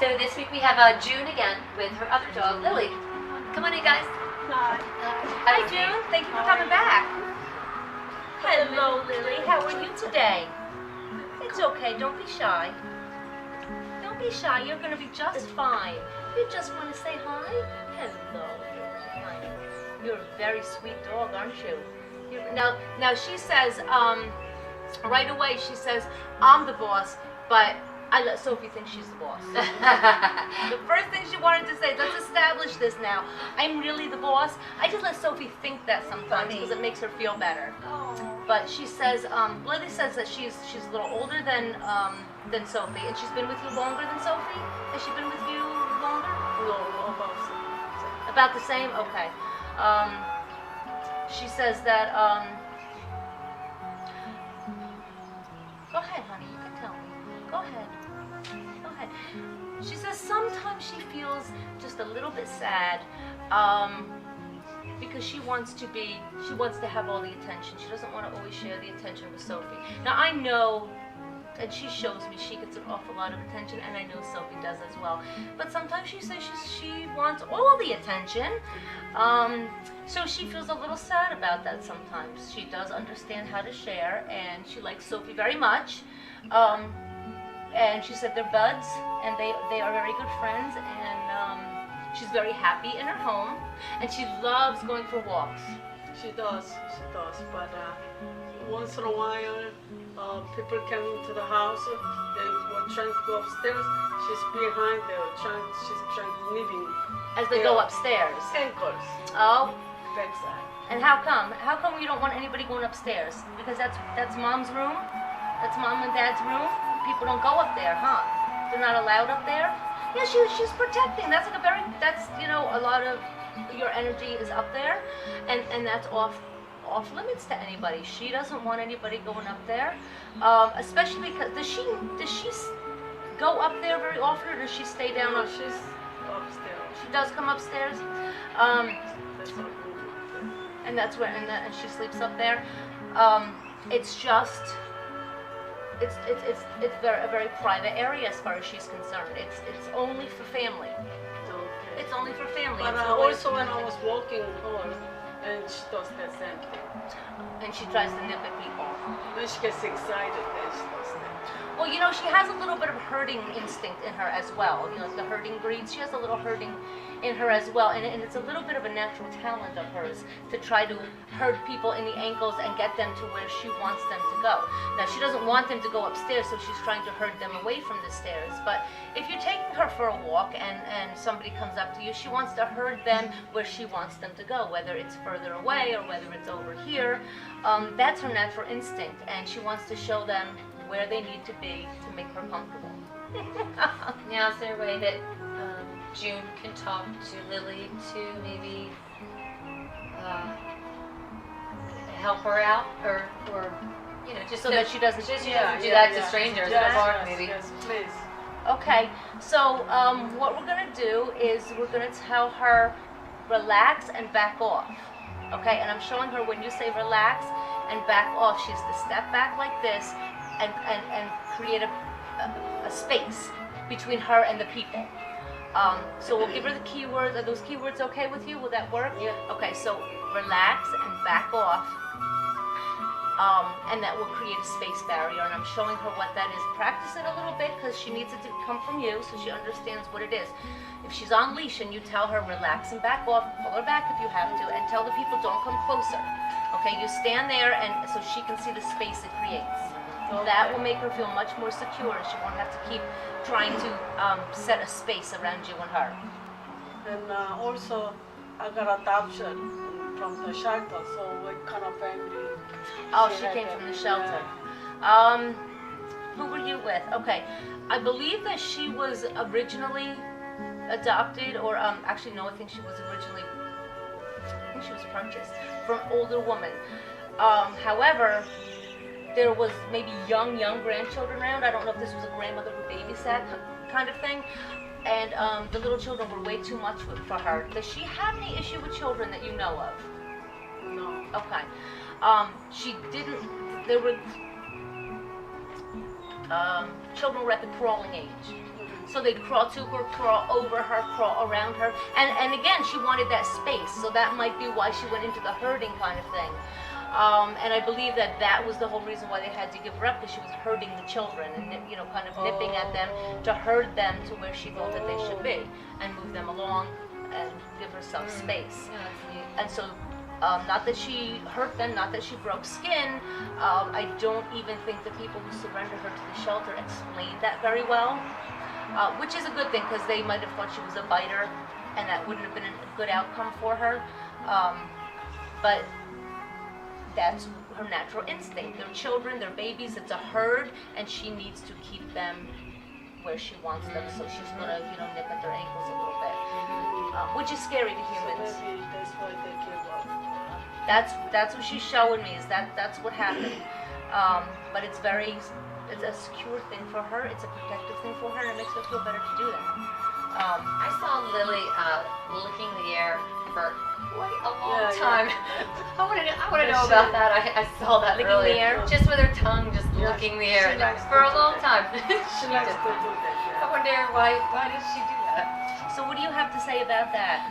So this week we have June again with her other dog, Lily. Come on in, guys. Hi. Hi, June. Thank you for coming back. Hello, Lily. How are you today? It's okay. Don't be shy. Don't be shy. You're going to be just fine. You just want to say hi? Hello. You're a very sweet dog, aren't you? Now she says, right away she says, I'm the boss, but I let Sophie think she's the boss. The first thing she wanted to say, let's establish this now. I'm really the boss. I just let Sophie think that sometimes because it makes her feel better. But she says, Lily says that she's a little older than Sophie, and she's been with you longer than Sophie? Has she been with you longer? No, About the same? Okay. She says that, go ahead, honey, you can tell me. Go ahead. Go ahead. She says sometimes she feels just a little bit sad, because she wants to have all the attention. She doesn't want to always share the attention with Sophie. Now I know, and she shows me she gets an awful lot of attention, and I know Sophie does as well. But sometimes she says she wants all the attention, so she feels a little sad about that sometimes. She does understand how to share, and she likes Sophie very much. And she said they're buds, and they are very good friends, and she's very happy in her home, and she loves going for walks. She does, but once in a while, people come into the house, they were trying to go upstairs, she's behind there, she's trying to leaving. As they go upstairs? Ankles. Oh. Backside. And how come? How come you don't want anybody going upstairs? Because that's Mom's room? That's Mom and Dad's room? People don't go up there, huh? They're not allowed up there? Yeah, she's protecting. That's like a lot of your energy is up there, and that's off limits to anybody. She doesn't want anybody going up there, especially because does she go up there very often, or does she stay down? No, she's upstairs. She does come upstairs, and that's where and she sleeps up there. It's just. It's a very private area as far as she's concerned. It's only for family. Okay. It's only for family. But also when I was walking home, and she does the same thing. And she tries to nip at people. When she gets excited, then she does that. Well, she has a little bit of herding instinct in her as well. Like the herding breeds, she has a little herding in her as well, and it's a little bit of a natural talent of hers to try to herd people in the ankles and get them to where she wants them to go. Now, she doesn't want them to go upstairs, so she's trying to herd them away from the stairs. But if you're taking her for a walk and somebody comes up to you, she wants to herd them where she wants them to go, whether it's further away or whether it's over here. That's her natural instinct, and she wants to show them where they need to be to make her comfortable. Now, is there a way that June can talk to Lily to maybe help her out, or just So that she doesn't do that to strangers? Yes, Maybe. yes, please. Okay, so what we're going to do is we're going to tell her relax and back off. Okay, and I'm showing her when you say relax and back off, she's to step back like this and create a space between her and the people. So we'll give her the keywords. Are those keywords okay with you? Will that work? Yeah. Okay, so relax and back off. And that will create a space barrier, and I'm showing her what that is. Practice it a little bit because she needs it to come from you so she understands what it is. If she's on leash and you tell her relax and back off, pull her back if you have to, and tell the people don't come closer. Okay, you stand there and so she can see the space it creates. Okay. That will make her feel much more secure, and she won't have to keep trying to set a space around you and her. And also, I got adoption from the shelter, so what kind of family? Oh, she came from the shelter. Who were you with? Okay, I believe that she was originally adopted, or actually no, I think she was purchased from an older woman. However, there was maybe young grandchildren around. I don't know if this was a grandmother who babysat kind of thing. And the little children were way too much for her. Does she have any issue with children that you know of? No. Okay. She didn't, there were, children were at the crawling age. So they'd crawl to her, crawl over her, crawl around her. And again, she wanted that space. So that might be why she went into the herding kind of thing. And I believe that was the whole reason why they had to give her up, because she was herding the children and, you know, kind of nipping at them to herd them to where she thought that they should be and move them along and give herself space. Yeah, that's neat. And so, not that she hurt them, not that she broke skin. I don't even think the people who surrendered her to the shelter explained that very well, which is a good thing, because they might have thought she was a biter, and that wouldn't have been a good outcome for her. But that's her natural instinct. They're children, they're babies, it's a herd, and she needs to keep them where she wants them, so she's gonna, you know, nip at their ankles a little bit, which is scary to humans. So maybe that's why they give up. That's what she's showing me, is that's what happened. But it's a secure thing for her, it's a protective thing for her, and it makes her feel better to do that. I saw Lily licking the air for quite a long Yeah, time. yeah. I want to know about that. I saw that Licking earlier. the air? Just with her tongue, just Yeah, licking the air she likes for to a do long that. time. She likes to do that, I yeah. wonder why did she do that? So what do you have to say about that?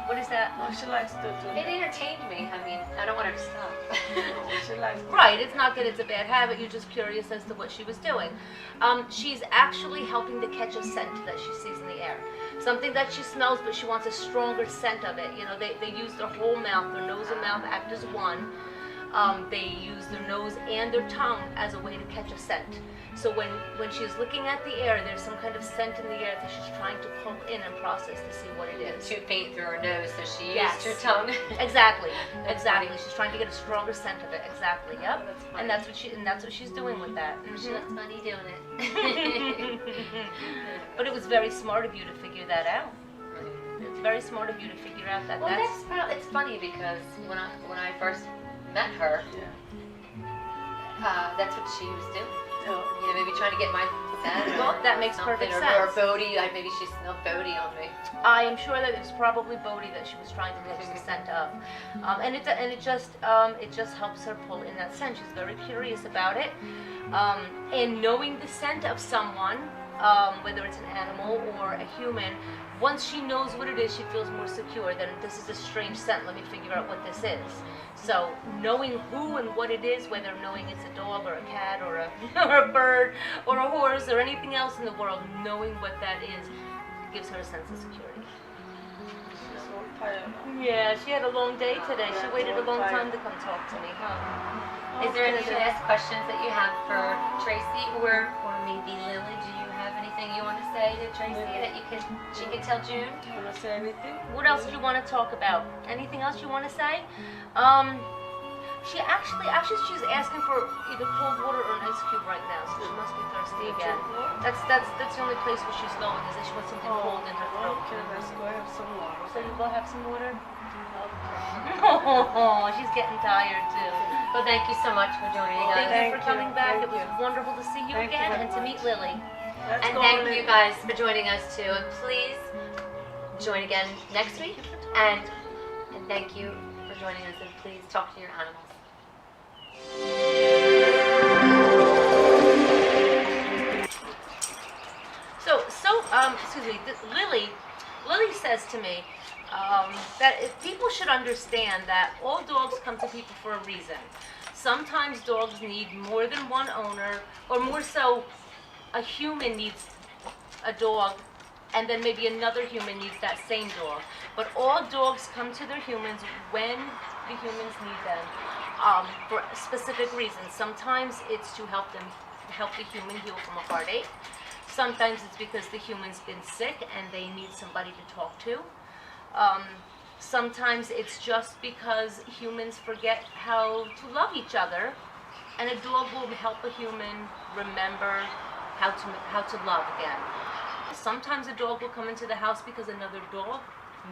What is that? Oh, she likes to do It that. entertained me. I mean, I don't want her to stop. She likes to Right, it's not that it's a bad habit, you're just curious as to what she was doing. She's actually helping to catch a scent that she sees in the air. Something that she smells, but she wants a stronger scent of it. You know, they use their whole mouth, their nose and mouth act as one. They use their nose and their tongue as a way to catch a scent. So when she's looking at the air, there's some kind of scent in the air that she's trying to pull in and process to see what it is. Too faint through her nose, so she Yes. used her tongue. Exactly, That's exactly. funny. She's trying to get a stronger scent of it. Exactly. Yep. That's funny. And that's what she's doing with that. She Mhm. looks funny doing it. But it was very smart of you to figure that out. It's very smart of you to figure out that Well, that's it's funny because when I first met her, Yeah. that's what she was doing. Oh. You know, maybe trying to get my scent. Well, that makes something, perfect or sense. Bodie. Maybe she smelled Bodie on me. I am sure that it was probably Bodie that she was trying to catch the scent of, and it just helps her pull in that scent. She's very curious about it, and knowing the scent of someone, whether it's an animal or a human, once she knows what it is, she feels more secure. Then this is a strange scent. Let me figure out what this is. So knowing who and what it is, whether knowing it's a dog or a cat or a or a bird or a horse or anything else in the world, knowing what that is gives her a sense of security. She's so tired. Yeah, she had a long day today. She waited a long time to come talk to me. Is there any last questions that you have for Tracey or maybe Lily? Do you have anything you want to say to Tracey that she can tell June? You want to say anything? What else do you want to talk about? Anything else you want to say? She actually she's asking for either cold water or an ice cube right now, so she must be thirsty again. That's the only place where she's going, is that she wants something cold in her throat. Okay, let's go have some water. So you go have some water? Okay. Oh, she's getting tired too. Well, thank you so much for joining us. Thank you for Thank coming you. back. Thank It was you. wonderful to see you Thank you again very and to meet much. Lily. Let's And go thank in. you guys for joining us too. And please join again next week. And thank you for joining us. And please talk to your animals. Excuse me, Lily says to me that if people should understand that all dogs come to people for a reason. Sometimes dogs need more than one owner, or more so, a human needs a dog, and then maybe another human needs that same dog. But all dogs come to their humans when the humans need them for specific reasons. Sometimes it's to help the human heal from a heartache. Sometimes it's because the human's been sick and they need somebody to talk to. Sometimes it's just because humans forget how to love each other, and a dog will help a human remember how to love again. Sometimes a dog will come into the house because another dog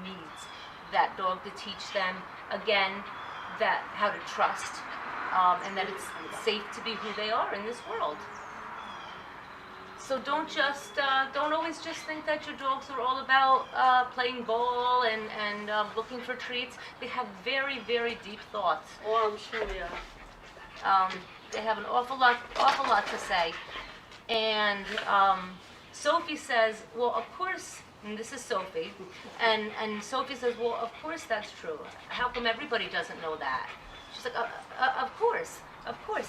needs that dog to teach them again that how to trust, and that it's safe to be who they are in this world. So don't always just think that your dogs are all about playing ball and looking for treats. They have very, very deep thoughts. Oh, I'm sure, yeah. They have an awful lot to say, and Sophie says, well, of course, and this is Sophie, and Sophie says, well, of course that's true. How come everybody doesn't know that? She's like, of course.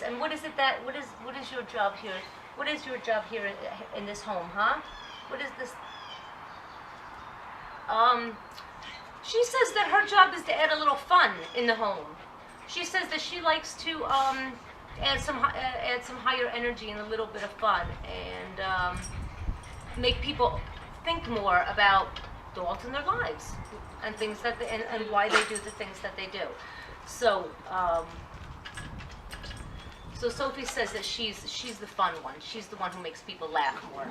And what is your job here? What is your job here in this home, huh? What is this? She says that her job is to add a little fun in the home. She says that she likes to add some higher energy and a little bit of fun, and make people think more about dogs in their lives and things that and why they do the things that they do. So so Sophie says that she's the fun one. She's the one who makes people laugh more.